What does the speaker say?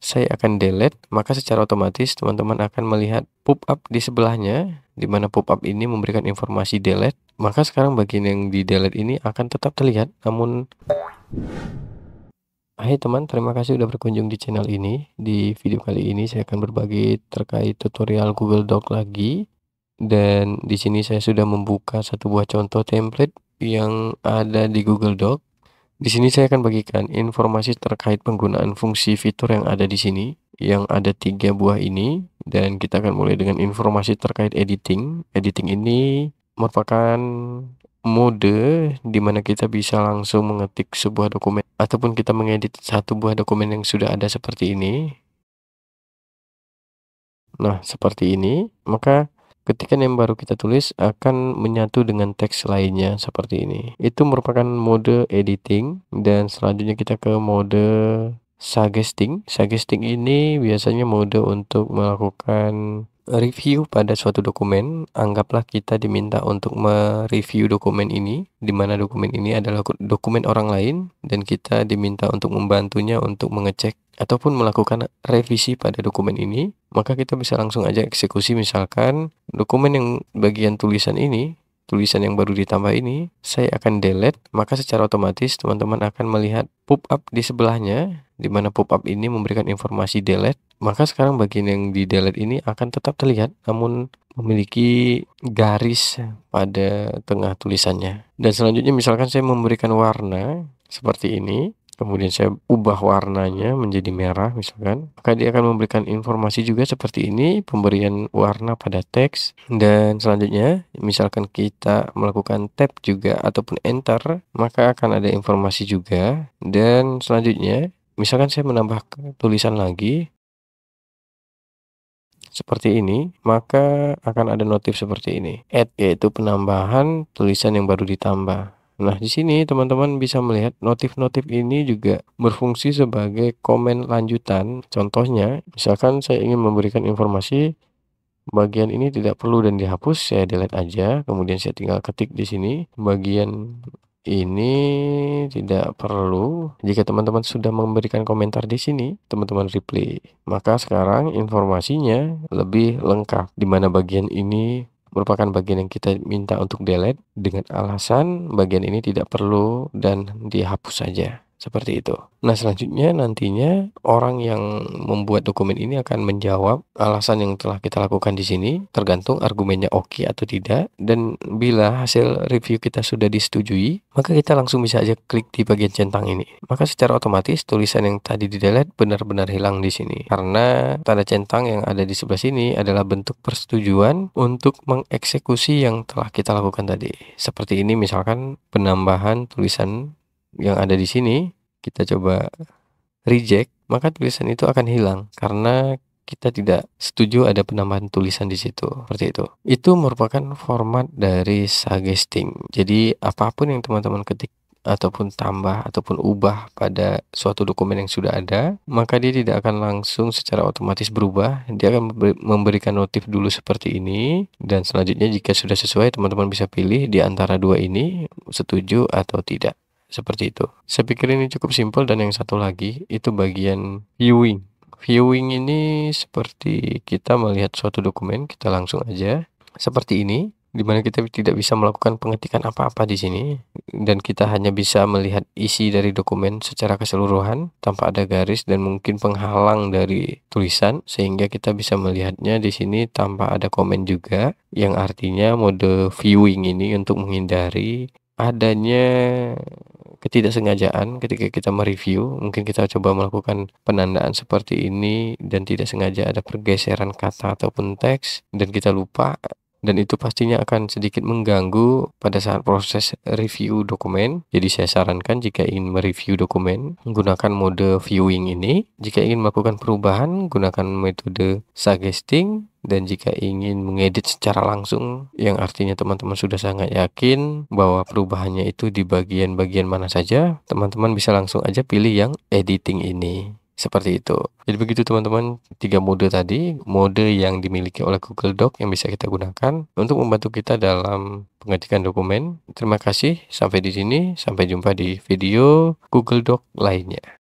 saya akan delete, maka secara otomatis teman-teman akan melihat pop-up di sebelahnya, di mana pop-up ini memberikan informasi delete. Maka sekarang bagian yang di delete ini akan tetap terlihat, namun hai teman, terima kasih sudah berkunjung di channel ini. Di video kali ini saya akan berbagi terkait tutorial Google Doc lagi. Dan di sini saya sudah membuka satu buah contoh template yang ada di Google Doc. Di sini saya akan bagikan informasi terkait penggunaan fungsi fitur yang ada di sini, yang ada 3 buah ini. Dan kita akan mulai dengan informasi terkait editing. Editing ini merupakan mode di mana kita bisa langsung mengetik sebuah dokumen ataupun kita mengedit satu buah dokumen yang sudah ada seperti ini. Nah, seperti ini, maka ketikan yang baru kita tulis akan menyatu dengan teks lainnya seperti ini. Itu merupakan mode editing dan selanjutnya kita ke mode suggesting. Suggesting ini biasanya mode untuk melakukan review pada suatu dokumen. Anggaplah kita diminta untuk mereview dokumen ini, di mana dokumen ini adalah dokumen orang lain dan kita diminta untuk membantunya untuk mengecek ataupun melakukan revisi pada dokumen ini. Maka kita bisa langsung aja eksekusi, misalkan dokumen yang bagian tulisan ini, tulisan yang baru ditambah ini, saya akan delete, maka secara otomatis teman-teman akan melihat pop-up di sebelahnya, di mana pop-up ini memberikan informasi delete. Maka sekarang bagian yang di delete ini akan tetap terlihat, namun memiliki garis pada tengah tulisannya. Dan selanjutnya misalkan saya memberikan warna seperti ini, kemudian saya ubah warnanya menjadi merah misalkan, maka dia akan memberikan informasi juga seperti ini, pemberian warna pada teks. Dan selanjutnya misalkan kita melakukan tab juga ataupun enter, maka akan ada informasi juga. Dan selanjutnya misalkan saya menambah tulisan lagi seperti ini, maka akan ada notif seperti ini, add, yaitu penambahan tulisan yang baru ditambah. Nah, di sini teman-teman bisa melihat notif-notif ini juga berfungsi sebagai komen lanjutan. Contohnya, misalkan saya ingin memberikan informasi bagian ini tidak perlu dan dihapus, saya delete aja. Kemudian saya tinggal ketik di sini, bagian ini tidak perlu. Jika teman-teman sudah memberikan komentar di sini, teman-teman reply. Maka sekarang informasinya lebih lengkap, di mana bagian ini merupakan bagian yang kita minta untuk delete dengan alasan bagian ini tidak perlu dan dihapus saja. Seperti itu. Nah, selanjutnya nantinya orang yang membuat dokumen ini akan menjawab alasan yang telah kita lakukan di sini, tergantung argumennya oke atau tidak. Dan bila hasil review kita sudah disetujui, maka kita langsung bisa aja klik di bagian centang ini. Maka secara otomatis tulisan yang tadi di delete benar-benar hilang di sini. Karena tanda centang yang ada di sebelah sini adalah bentuk persetujuan untuk mengeksekusi yang telah kita lakukan tadi. Seperti ini misalkan penambahan tulisan yang ada di sini, kita coba reject, maka tulisan itu akan hilang karena kita tidak setuju ada penambahan tulisan di situ. Seperti itu. Itu merupakan format dari suggesting. Jadi apapun yang teman-teman ketik ataupun tambah ataupun ubah pada suatu dokumen yang sudah ada, maka dia tidak akan langsung secara otomatis berubah. Dia akan memberikan notif dulu seperti ini, dan selanjutnya jika sudah sesuai, teman-teman bisa pilih di antara dua ini, setuju atau tidak. Seperti itu. Saya pikir ini cukup simpel. Dan yang satu lagi itu bagian viewing. Viewing ini seperti kita melihat suatu dokumen, kita langsung aja seperti ini, di mana kita tidak bisa melakukan pengetikan apa-apa di sini dan kita hanya bisa melihat isi dari dokumen secara keseluruhan tanpa ada garis dan mungkin penghalang dari tulisan, sehingga kita bisa melihatnya di sini tanpa ada komen juga, yang artinya mode viewing ini untuk menghindari adanya ketidaksengajaan ketika kita mereview. Mungkin kita coba melakukan penandaan seperti ini dan tidak sengaja ada pergeseran kata ataupun teks dan kita lupa, dan itu pastinya akan sedikit mengganggu pada saat proses review dokumen. Jadi saya sarankan jika ingin mereview dokumen, gunakan mode viewing ini. Jika ingin melakukan perubahan, gunakan metode suggesting. Dan jika ingin mengedit secara langsung, yang artinya teman-teman sudah sangat yakin bahwa perubahannya itu di bagian-bagian mana saja, teman-teman bisa langsung aja pilih yang editing ini. Seperti itu. Jadi begitu teman-teman, 3 mode tadi, mode yang dimiliki oleh Google Doc yang bisa kita gunakan untuk membantu kita dalam pengetikan dokumen. Terima kasih, sampai di sini, sampai jumpa di video Google Doc lainnya.